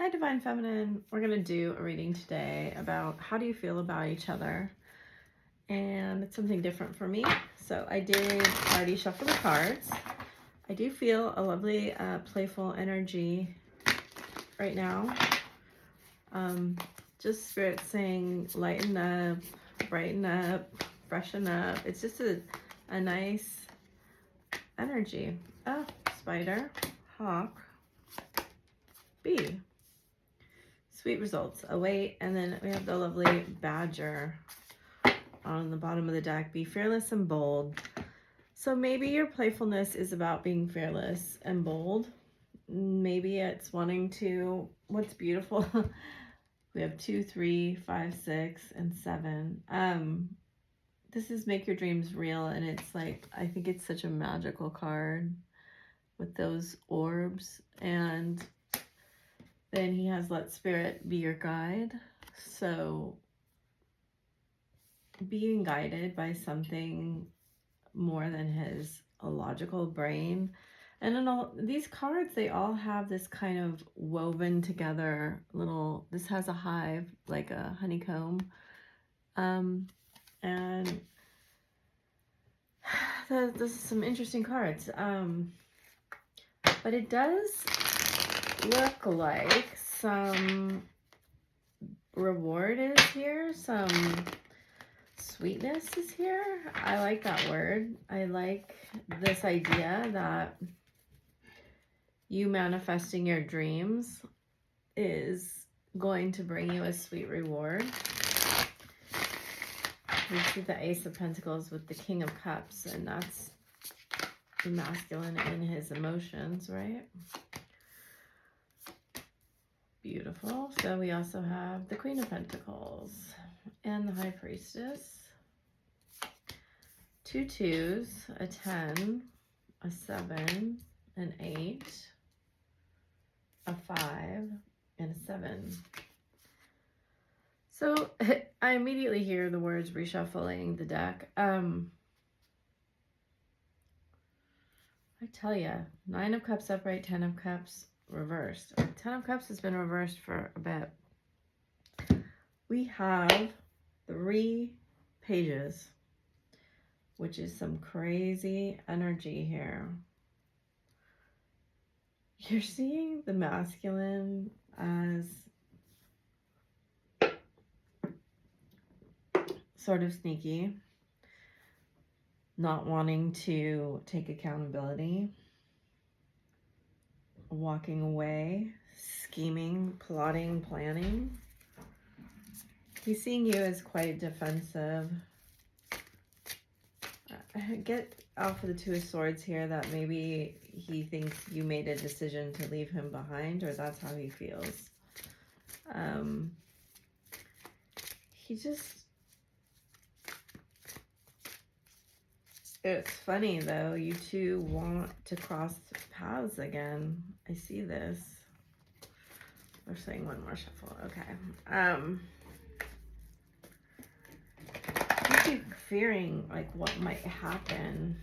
Hi, Divine Feminine. We're going to do a reading today about how do you feel about each other. And it's something different for me. So I did already shuffle the cards. I do feel a lovely, playful energy right now. Just Spirit saying lighten up, brighten up, freshen up. It's just a nice energy. Oh, spider, hawk, bee. Sweet results await. And then we have the lovely badger on the bottom of the deck. Be fearless and bold. So maybe your playfulness is about being fearless and bold. Maybe it's wanting to, what's beautiful, we have 2, 3, 5, 6, and 7. This is make your dreams real, and it's like, I think it's such a magical card with those orbs. And then he has let spirit be your guide. So being guided by something more than his logical brain. And in all these cards, they all have this kind of woven together little, this has a hive, like a honeycomb. And this is some interesting cards. But it does look like some reward is here, some sweetness is here. I like that word. I like this idea that you manifesting your dreams is going to bring you a sweet reward. We see the Ace of Pentacles with the King of Cups, and that's the masculine in his emotions, right? Beautiful. So we also have the Queen of Pentacles and the High Priestess. 2 2s, a 10, a 7, an 8, a 5, and a 7. So I immediately hear the words reshuffling the deck. I tell you, 9 of Cups upright, 10 of Cups reversed. 10 of Cups has been reversed for a bit. We have 3 pages, which is some crazy energy here. You're seeing the masculine as sort of sneaky, not wanting to take accountability, walking away, scheming, plotting, planning. He's seeing you as quite defensive. Get out for the 2 of Swords here that maybe he thinks you made a decision to leave him behind, or that's how he feels. He just... It's funny, though. You two want to cross paths again. I see this. We're saying one more shuffle. Okay. You keep fearing, like, what might happen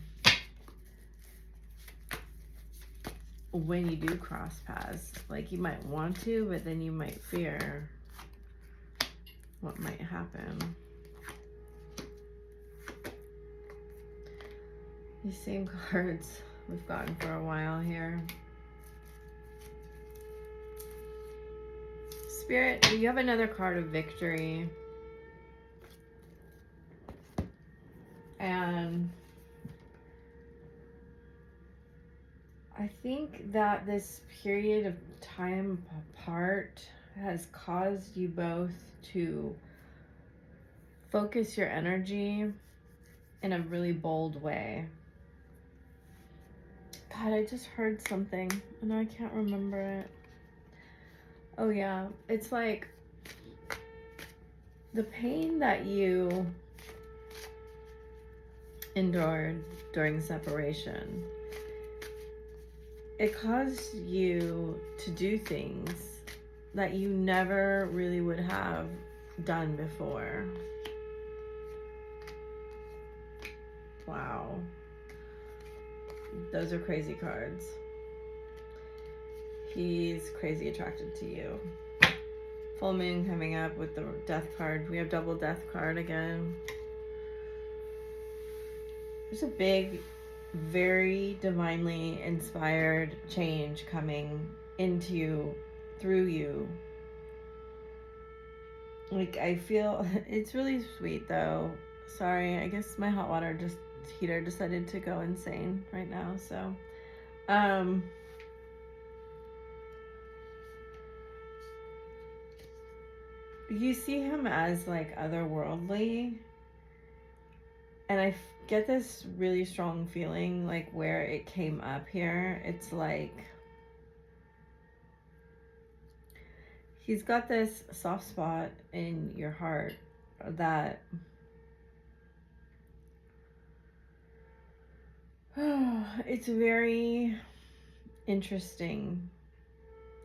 when you do cross paths. Like, you might want to, but then you might fear what might happen. These same cards we've gotten for a while here. Spirit, you have another card of victory. And I think that this period of time apart has caused you both to focus your energy in a really bold way. God, I just heard something and I can't remember it. Oh yeah, it's like the pain that you endured during separation. It caused you to do things that you never really would have done before. Wow. Those are crazy cards. he's crazy attracted to you. Full moon coming up with the death card. We have double death card again. There's a big, very divinely inspired change coming into you, through you. Like, I feel, it's really sweet though. Sorry, I guess my hot water heater decided to go insane right now, so. You see him as like otherworldly, and I get this really strong feeling like where it came up here, it's like he's got this soft spot in your heart that it's very interesting,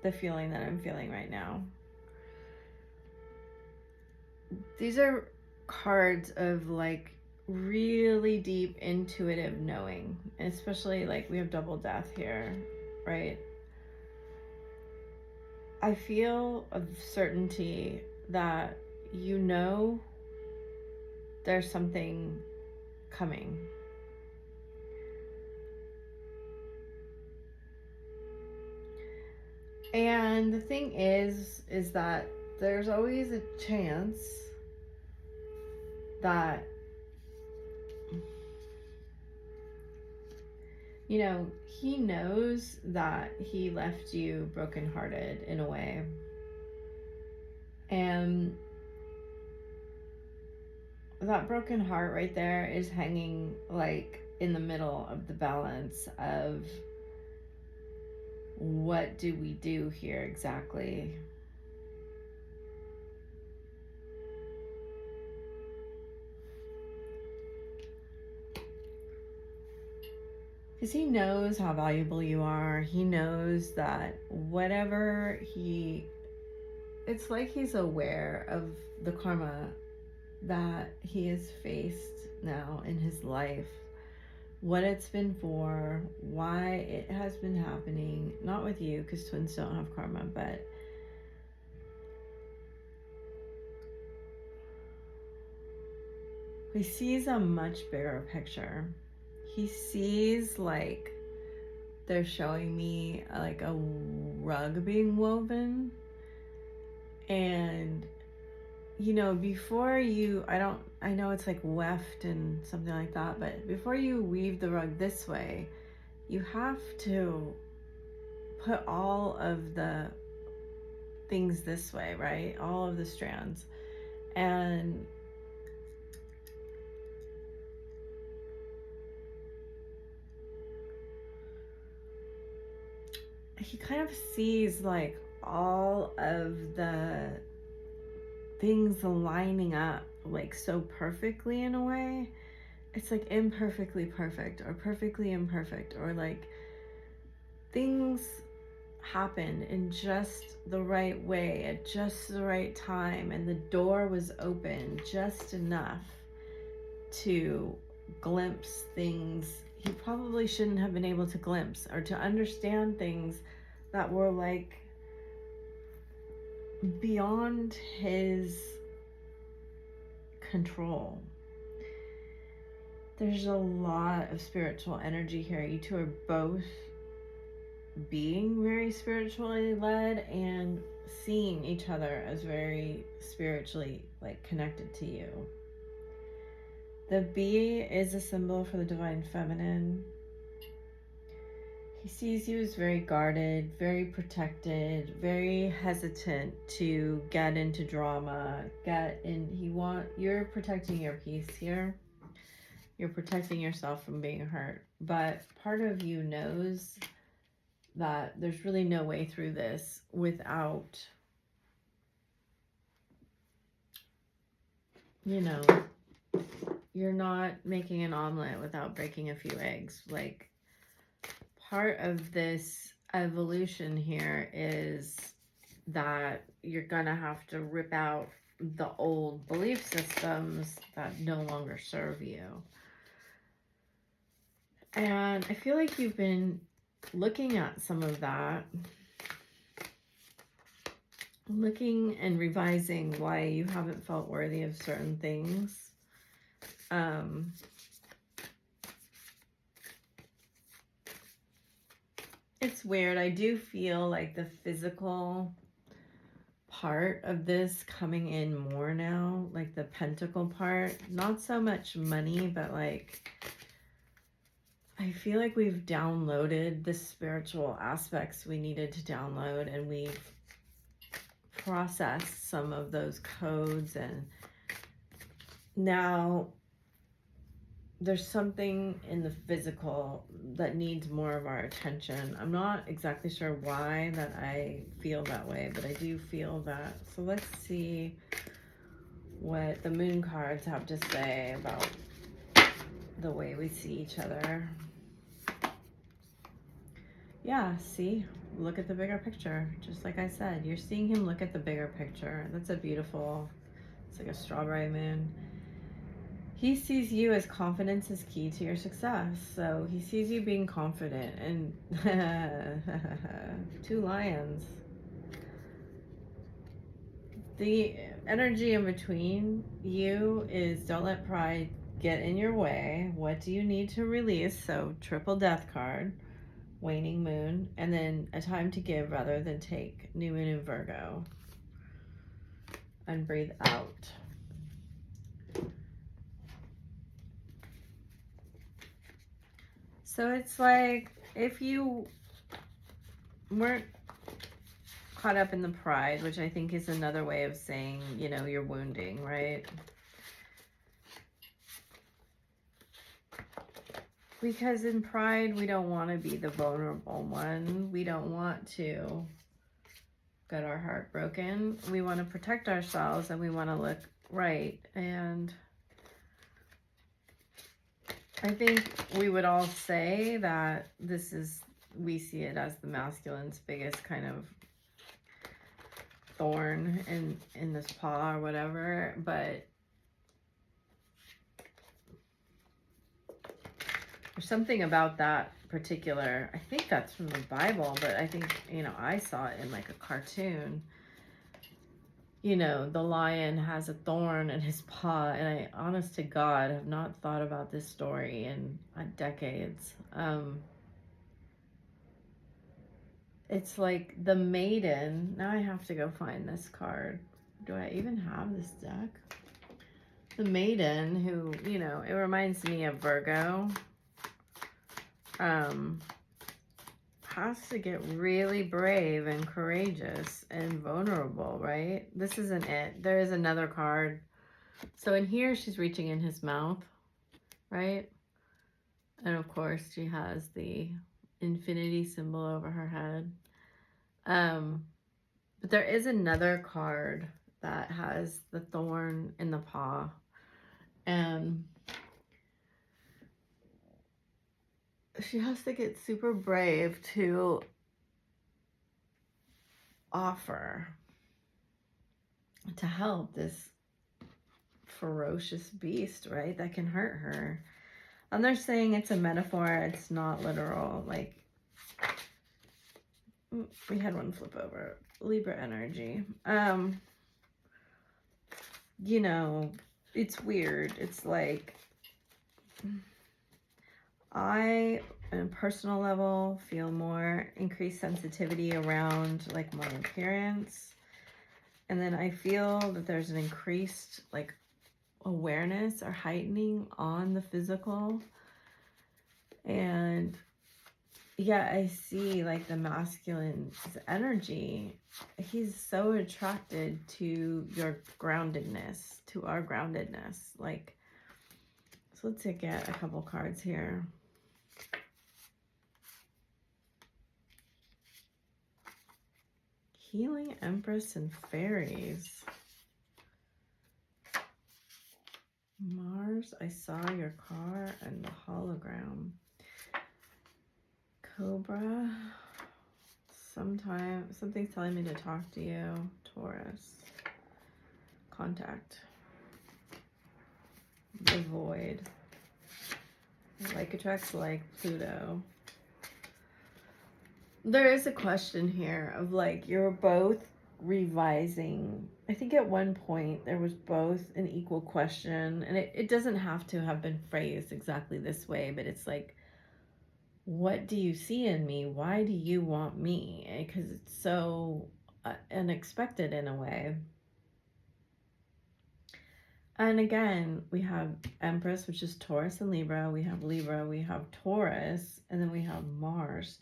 the feeling that I'm feeling right now. These are cards of like really deep intuitive knowing, and especially like we have double death here, right? I feel a certainty that you know there's something coming. And the thing is that there's always a chance that, you know, he knows that he left you brokenhearted in a way. And that broken heart right there is hanging like in the middle of the balance of what do we do here exactly? Because he knows how valuable you are. He knows that whatever it's like he's aware of the karma that he has faced now in his life, what it's been for, why it has been happening, not with you because twins don't have karma, but he sees a much bigger picture. He sees like they're showing me like a rug being woven, and you know, before you, I know it's like weft and something like that, but before you weave the rug this way, you have to put all of the things this way, right? All of the strands. And he kind of sees like all of the things lining up like so perfectly in a way. It's like imperfectly perfect or perfectly imperfect, or like things happen in just the right way at just the right time, and the door was open just enough to glimpse things he probably shouldn't have been able to glimpse, or to understand things that were like beyond his control. There's a lot of spiritual energy here. You two are both being very spiritually led and seeing each other as very spiritually like connected to you. The bee is a symbol for the divine feminine. He sees you as very guarded, very protected, very hesitant to get into drama, you're protecting your peace here. You're protecting yourself from being hurt. But part of you knows that there's really no way through this without, you know, you're not making an omelet without breaking a few eggs. Like, part of this evolution here is that you're gonna have to rip out the old belief systems that no longer serve you. And I feel like you've been looking at some of that looking and revising why you haven't felt worthy of certain things. It's weird. I do feel like the physical part of this coming in more now, like the pentacle part, not so much money, but like I feel like we've downloaded the spiritual aspects we needed to download, and we've processed some of those codes, and now there's something in the physical that needs more of our attention. I'm not exactly sure why that I feel that way, but I do feel that. So let's see what the moon cards have to say about the way we see each other. Yeah, see, look at the bigger picture. Just like I said, you're seeing him look at the bigger picture. That's a beautiful, it's like a strawberry moon. He sees you as confidence is key to your success. So he sees you being confident, and 2 lions. The energy in between you is don't let pride get in your way. What do you need to release? So triple death card, waning moon, and then a time to give rather than take, new moon in Virgo. And breathe out. So it's like if you weren't caught up in the pride, which I think is another way of saying, you know, you're wounding, right? Because in pride, we don't want to be the vulnerable one. We don't want to get our heart broken. We want to protect ourselves, and we want to look right. And I think we would all say that this is, we see it as the masculine's biggest kind of thorn in this paw or whatever, but there's something about that particular, I think that's from the Bible, but I think, you know, I saw it in like a cartoon. You know, the lion has a thorn in his paw, and I, honest to God, have not thought about this story in decades. It's like the maiden. Now I have to go find this card. Do I even have this deck? The maiden, who, you know, it reminds me of Virgo. Has to get really brave and courageous and vulnerable, right? This isn't it. There is another card. So in here, she's reaching in his mouth, right? And of course, she has the infinity symbol over her head. But there is another card that has the thorn in the paw. And she has to get super brave to offer to help this ferocious beast, right? That can hurt her. And they're saying it's a metaphor. It's not literal. Like, we had one flip over. Libra energy. You know, it's weird. It's like, I, on a personal level, feel more increased sensitivity around like my appearance. And then I feel that there's an increased like awareness or heightening on the physical. And yeah, I see like the masculine's energy. He's so attracted to your groundedness, to our groundedness. Like, so let's get a couple cards here. Healing Empress and Fairies. Mars, I saw your car, and the hologram. Cobra. Something's telling me to talk to you. Taurus. Contact. The Void. Like attracts like, Pluto. There is a question here of like, you're both revising. I think at one point there was both an equal question, and it doesn't have to have been phrased exactly this way, but it's like, what do you see in me? Why do you want me? Because it's so unexpected in a way. And again, we have Empress, which is Taurus and Libra. We have Libra, we have Taurus, and then we have Mars.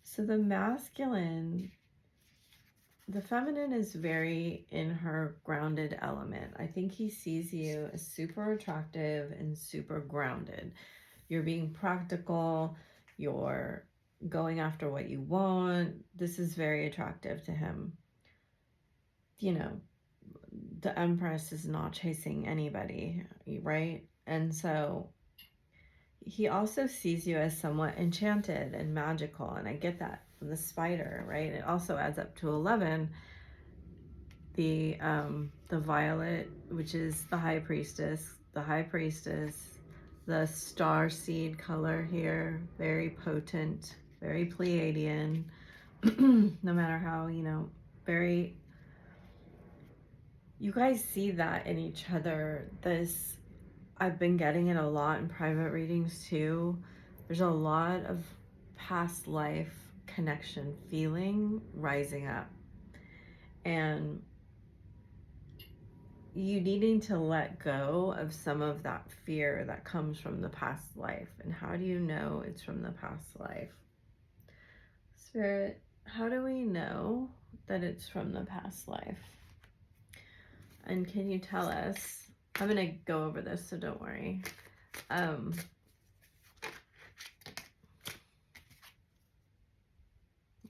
So the masculine, the feminine is very in her grounded element. I think he sees you as super attractive and super grounded. You're being practical. You're going after what you want. This is very attractive to him. You know, the Empress is not chasing anybody, right? And so he also sees you as somewhat enchanted and magical, and I get that from the spider, right? It also adds up to 11. The violet, which is the high priestess, the star seed color here, very potent, very Pleiadian. No matter how, very, you guys see that in each other. This, I've been getting it a lot in private readings too. There's a lot of past life connection feeling rising up, and you needing to let go of some of that fear that comes from the past life. And how do you know it's from the past life? Spirit, how do we know that it's from the past life? And can you tell us? I'm going to go over this, so don't worry.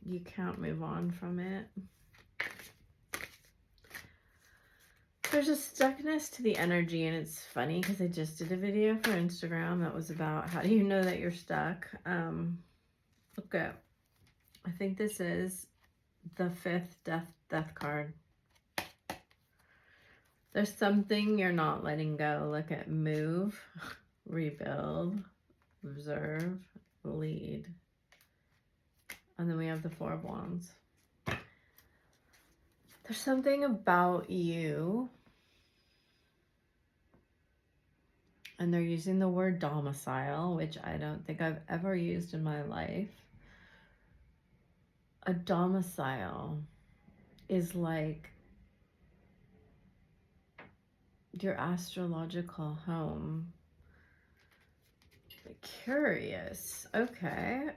You can't move on from it. There's a stuckness to the energy, and it's funny because I just did a video for Instagram that was about how do you know that you're stuck. Okay, I think this is the 5th death card. There's something you're not letting go. Look at move, rebuild, observe, lead. And then we have the 4 of Wands. There's something about you, and they're using the word domicile, which I don't think I've ever used in my life. A domicile is like your astrological home. Curious. Okay.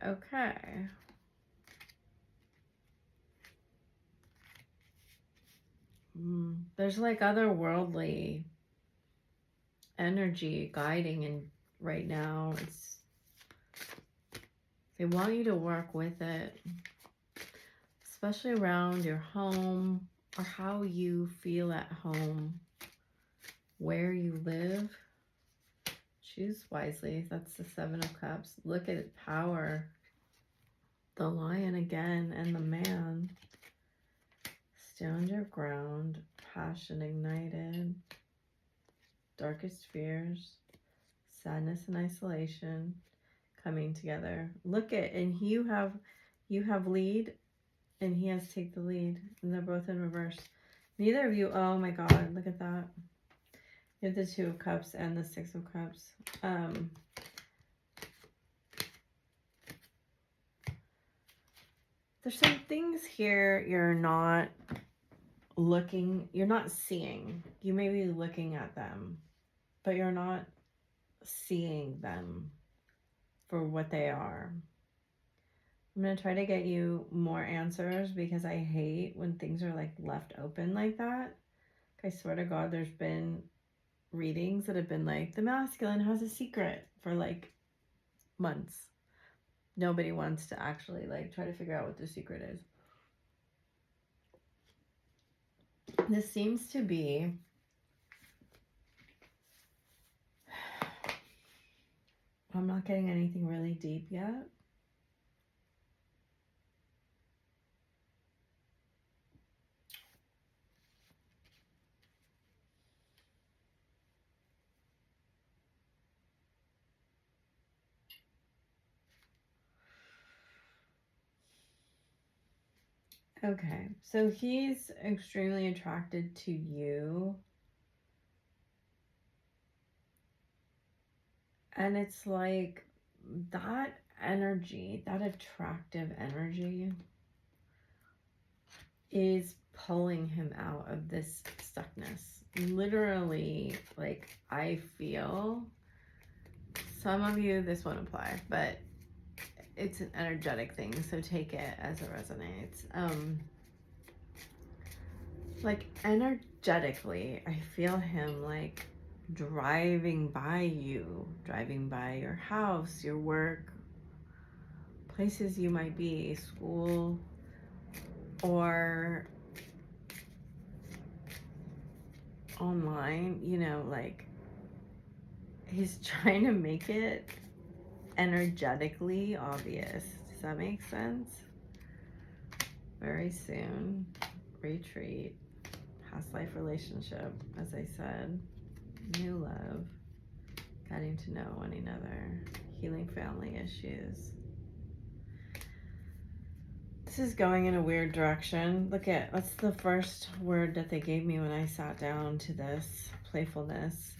There's like otherworldly energy guiding in right now. They want you to work with it, especially around your home or how you feel at home, where you live. Choose wisely. That's the 7 of Cups. Look at power. The Lion again and the Man. Stand your ground. Passion ignited. Darkest fears. Sadness and isolation coming together. Look at, and you have lead, and he has take the lead, and they're both in reverse. Neither of you, oh my God, look at that. You have the 2 of Cups and the 6 of Cups. There's some things here you're not seeing. You may be looking at them, but you're not seeing them for what they are. I'm going to try to get you more answers because I hate when things are like left open like that. I swear to God, there's been readings that have been like, the masculine has a secret for like months. Nobody wants to actually like try to figure out what the secret is. This seems to be I'm not getting anything really deep yet. Okay, so he's extremely attracted to you. And it's like that energy, that attractive energy is pulling him out of this stuckness. Literally, like, I feel some of you, this won't apply, but it's an energetic thing, so take it as it resonates. Like, energetically, I feel him like driving by you, driving by your house, your work, places you might be, school, or online, you know, like he's trying to make it energetically obvious. Does that make sense? Very soon, retreat, past life relationship, as I said, new love, getting to know one another, healing family issues. This is going in a weird direction. Look at, that's the first word that they gave me when I sat down to this, playfulness.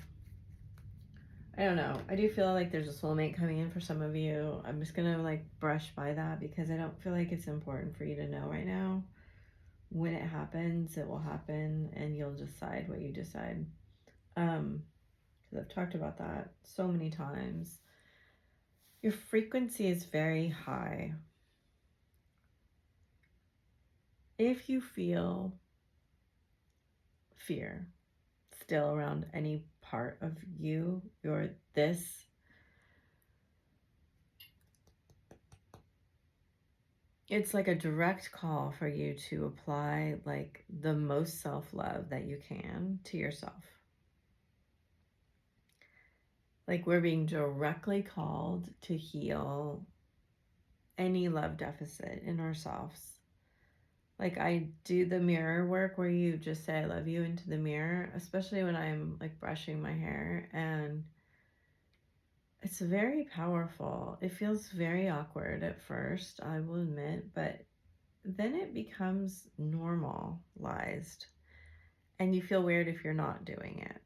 I don't know. I do feel like there's a soulmate coming in for some of you. I'm just going to like brush by that because I don't feel like it's important for you to know right now. When it happens, it will happen and you'll decide what you decide. Because I've talked about that so many times. Your frequency is very high. If you feel fear still around any part of you, you're this. It's like a direct call for you to apply like the most self-love that you can to yourself. Like we're being directly called to heal any love deficit in ourselves. Like I do the mirror work where you just say I love you into the mirror, especially when I'm like brushing my hair, and it's very powerful. It feels very awkward at first, I will admit, but then it becomes normalized and you feel weird if you're not doing it.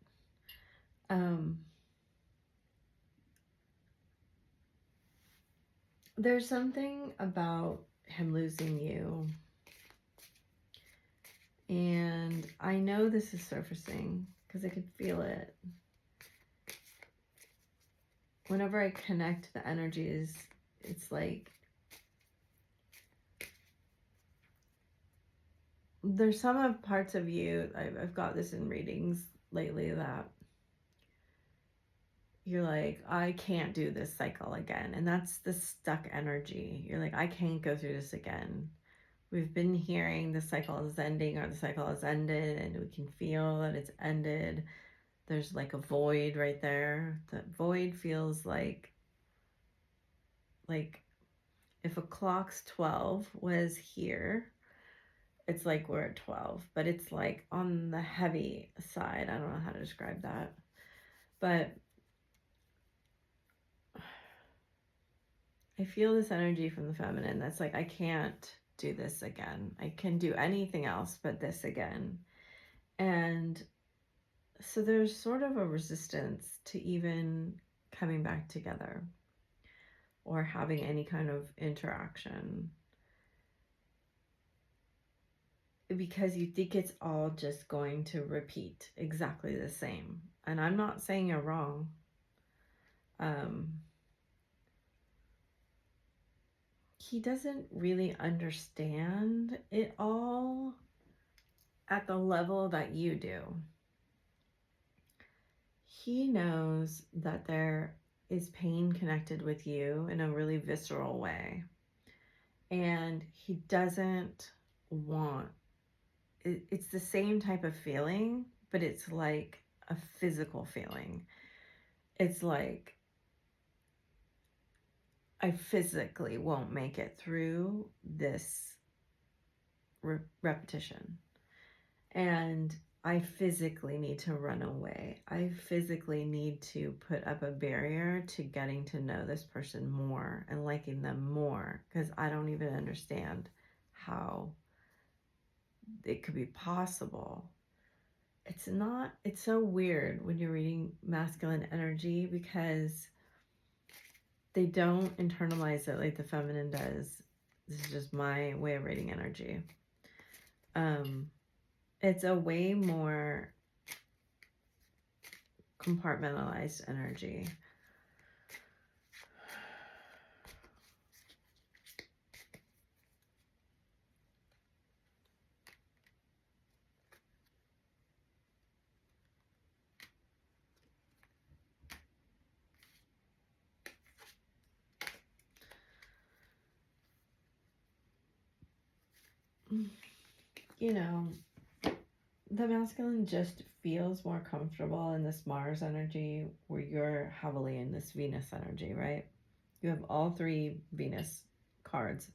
There's something about him losing you, and I know this is surfacing because I can feel it. Whenever I connect the energies, it's like there's some parts of you, I've got this in readings lately, that you're like, I can't do this cycle again. And that's the stuck energy. You're like, I can't go through this again. We've been hearing the cycle is ending or the cycle has ended, and we can feel that it's ended. There's like a void right there. That void feels like if a clock's 12 was here, it's like we're at 12, but it's like on the heavy side. I don't know how to describe that. But I feel this energy from the feminine that's like, I can't do this again. I can do anything else but this again. And so there's sort of a resistance to even coming back together or having any kind of interaction, because you think it's all just going to repeat exactly the same. And I'm not saying you're wrong. He doesn't really understand it all at the level that you do. He knows that there is pain connected with you in a really visceral way. And he doesn't want, it's the same type of feeling, but it's like a physical feeling. It's like, I physically won't make it through this repetition. And I physically need to run away. I physically need to put up a barrier to getting to know this person more and liking them more, because I don't even understand how it could be possible. It's not, it's so weird when you're reading masculine energy because they don't internalize it like the feminine does. This is just my way of reading energy. It's a way more compartmentalized energy. You know, the masculine just feels more comfortable in this Mars energy where you're heavily in this Venus energy, right? You have all three Venus cards.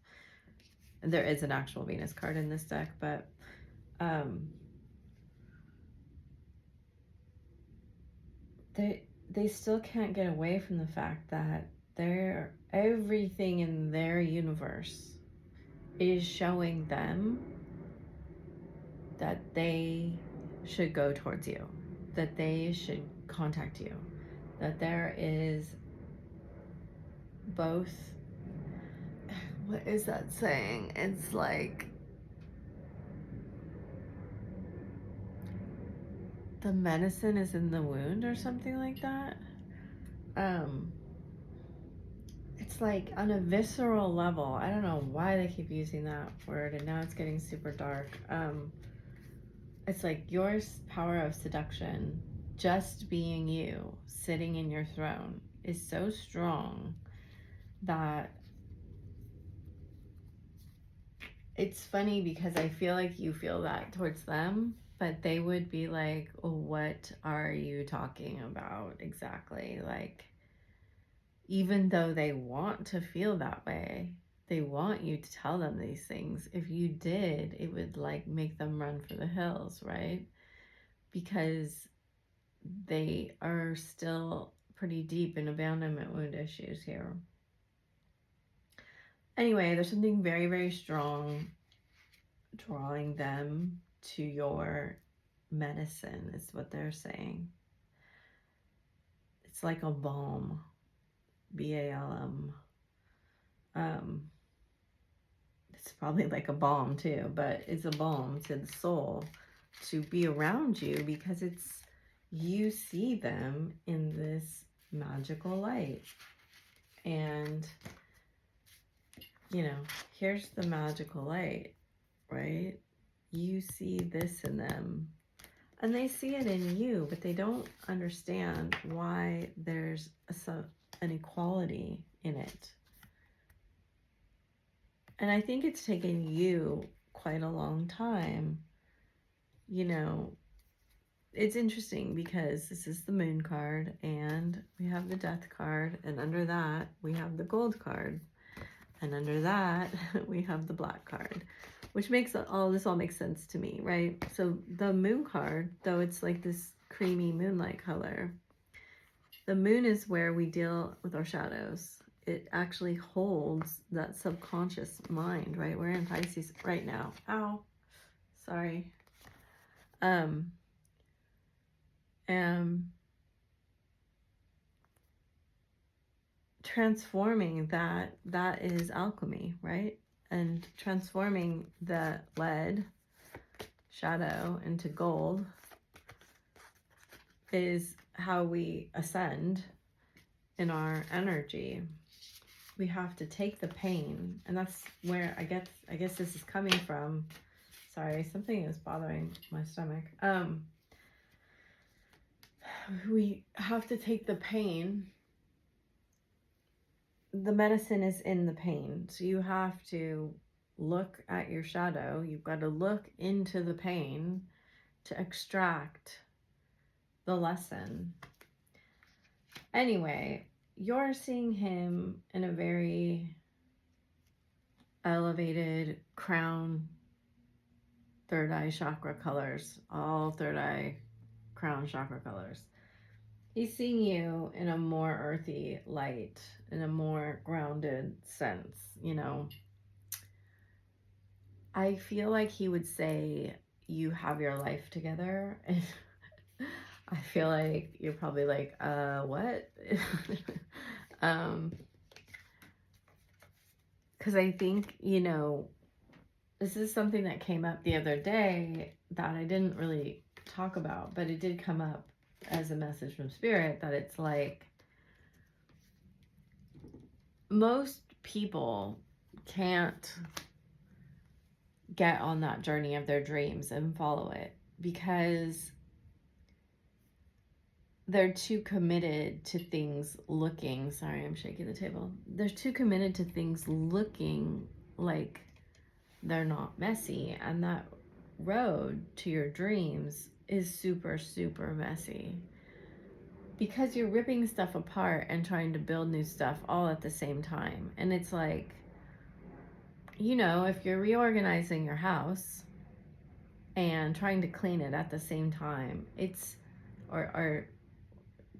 And there is an actual Venus card in this deck, but they still can't get away from the fact that everything in their universe is showing them that they should go towards you, that they should contact you, that there is both, what is that saying? It's like the medicine is in the wound or something like that. It's like on a visceral level. I don't know why they keep using that word, and now it's getting super dark. It's like your power of seduction, just being you, sitting in your throne, is so strong that it's funny because I feel like you feel that towards them, but they would be like, oh, what are you talking about exactly? Like, even though they want to feel that way, they want you to tell them these things. If you did, it would like make them run for the hills, right? Because they are still pretty deep in abandonment wound issues here. Anyway, there's something very, very strong drawing them to your medicine, is what they're saying. It's like a balm, BALM. It's probably like a balm too, but it's a balm to the soul to be around you because it's, you see them in this magical light. And, you know, here's the magical light, right? You see this in them. And they see it in you, but they don't understand why there's an equality in it. And I think it's taken you quite a long time. You know, it's interesting because this is the moon card and we have the death card, and under that we have the gold card, and under that we have the black card, which makes all makes sense to me, right? So the moon card, though it's like this creamy moonlight color, the moon is where we deal with our shadows. It actually holds that subconscious mind, right? We're in Pisces right now. Ow, sorry. Transforming that is alchemy, right? And transforming the lead shadow into gold is how we ascend in our energy. We have to take the pain, and that's where I guess this is coming from. Sorry, something is bothering my stomach. We have to take the pain. The medicine is in the pain. So you have to look at your shadow. You've got to look into the pain to extract the lesson. Anyway, you're seeing him in a very elevated crown, third eye chakra colors, all third eye crown chakra colors. He's seeing you in a more earthy light, in a more grounded sense, you know. I feel like he would say, you have your life together. And I feel like you're probably like, what? Because I think, you know, this is something that came up the other day that I didn't really talk about, but it did come up as a message from Spirit, that it's like, most people can't get on that journey of their dreams and follow it because they're too committed to things looking, sorry, I'm shaking the table. They're too committed to things looking like they're not messy. And that road to your dreams is super, super messy because you're ripping stuff apart and trying to build new stuff all at the same time. And it's like, you know, if you're reorganizing your house and trying to clean it at the same time, it's, or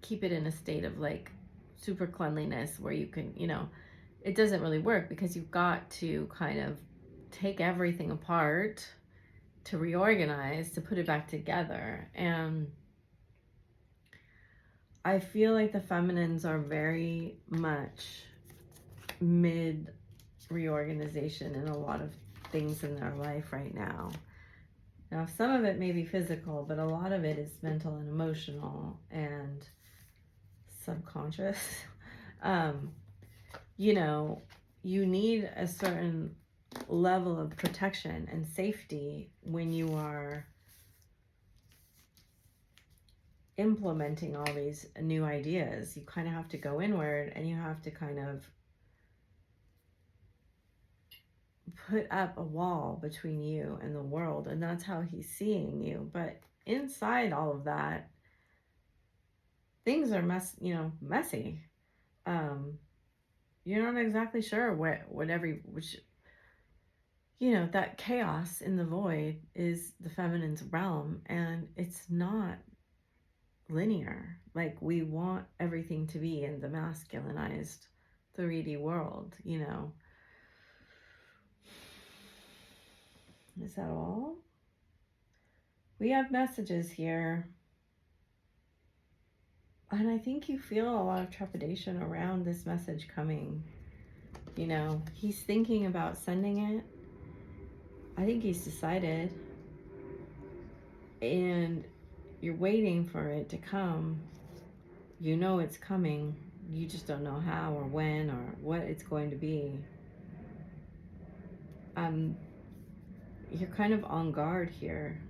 keep it in a state of like super cleanliness where you can, you know, it doesn't really work because you've got to kind of take everything apart to reorganize, to put it back together. And I feel like the feminines are very much mid reorganization in a lot of things in their life right now. Now, some of it may be physical, but a lot of it is mental and emotional and subconscious. You know, you need a certain level of protection and safety when you are implementing all these new ideas. You kind of have to go inward and you have to kind of put up a wall between you and the world, and that's how he's seeing you. But inside all of that, things are messy. You're not exactly sure which, you know, that chaos in the void is the feminine's realm, and it's not linear. Like, we want everything to be in the masculinized 3D world, you know. Is that all? We have messages here. And I think you feel a lot of trepidation around this message coming. You know, he's thinking about sending it. I think he's decided. And you're waiting for it to come. You know it's coming. You just don't know how or when or what it's going to be. You're kind of on guard here.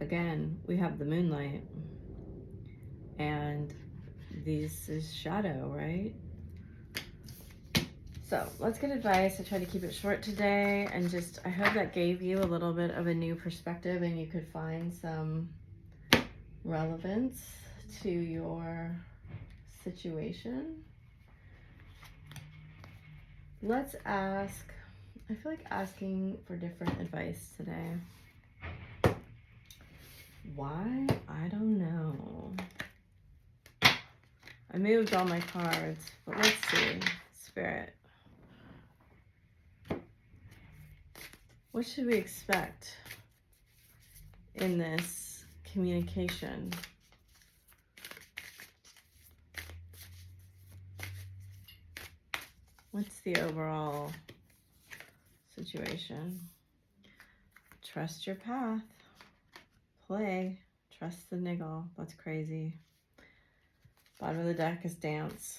Again, we have the moonlight. And this is shadow, right? So let's get advice. I tried to keep it short today, and just, I hope that gave you a little bit of a new perspective and you could find some relevance to your situation. Let's ask, I feel like asking for different advice today. Why? I don't know. I moved all my cards, but let's see. Spirit. What should we expect in this communication? What's the overall situation? Trust your path. Play. Trust the niggle. That's crazy. Bottom of the deck is dance.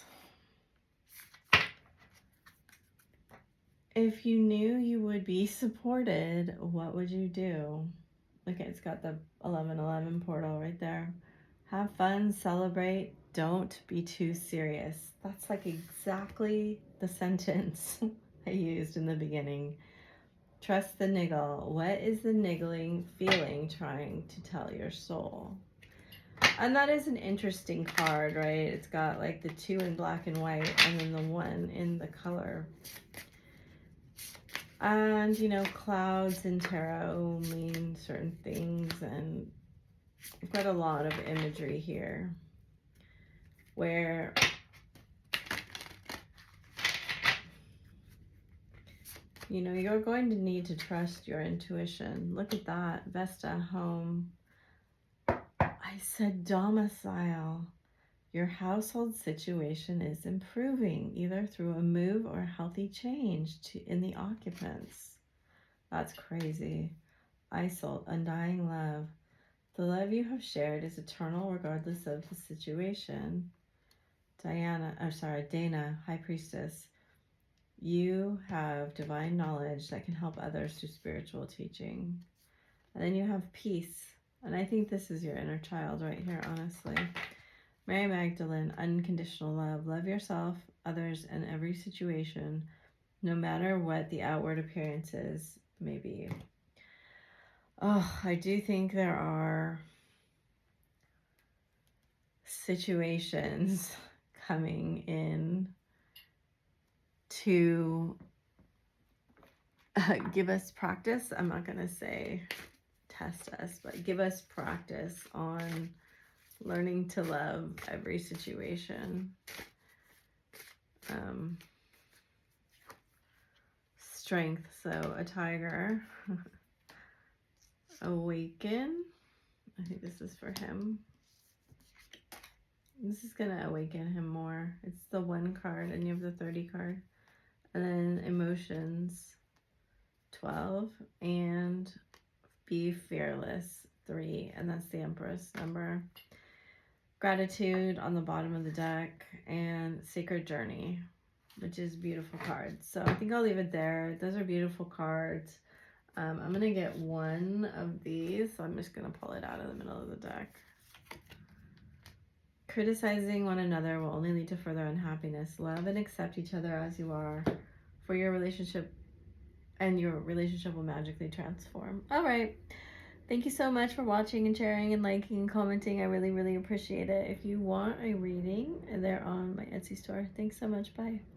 If you knew you would be supported, what would you do? Look, it's got the 1111 portal right there. Have fun, celebrate, don't be too serious. That's like exactly the sentence I used in the beginning. Trust the niggle. What is the niggling feeling trying to tell your soul? And that is an interesting card, right? It's got like the 2 in black and white and then the 1 in the color. And, you know, clouds in tarot mean certain things, and I've got a lot of imagery here where You know, you're going to need to trust your intuition. Look at that. Vesta, home. I said domicile. Your household situation is improving, either through a move or a healthy change in the occupants. That's crazy. Isolde, undying love. The love you have shared is eternal regardless of the situation. Dana, High Priestess. You have divine knowledge that can help others through spiritual teaching. And then you have peace. And I think this is your inner child right here, honestly. Mary Magdalene, unconditional love. Love yourself, others, and every situation, no matter what the outward appearances may be. Oh, I do think there are situations coming in to give us practice. I'm not going to say test us, but give us practice on learning to love every situation. Strength, so a tiger. Awaken. I think this is for him. This is going to awaken him more. It's the 1 card, and you have the 30 card. And then emotions, 12. And be fearless, 3. And that's the Empress number. Gratitude on the bottom of the deck. And sacred journey, which is beautiful cards. So I think I'll leave it there. Those are beautiful cards. I'm going to get one of these. So I'm just going to pull it out of the middle of the deck. Criticizing one another will only lead to further unhappiness. Love and accept each other as you are, for your relationship, and your relationship will magically transform. All right. Thank you so much for watching and sharing and liking and commenting. I really, really appreciate it. If you want a reading, they're on my Etsy store. Thanks so much. Bye.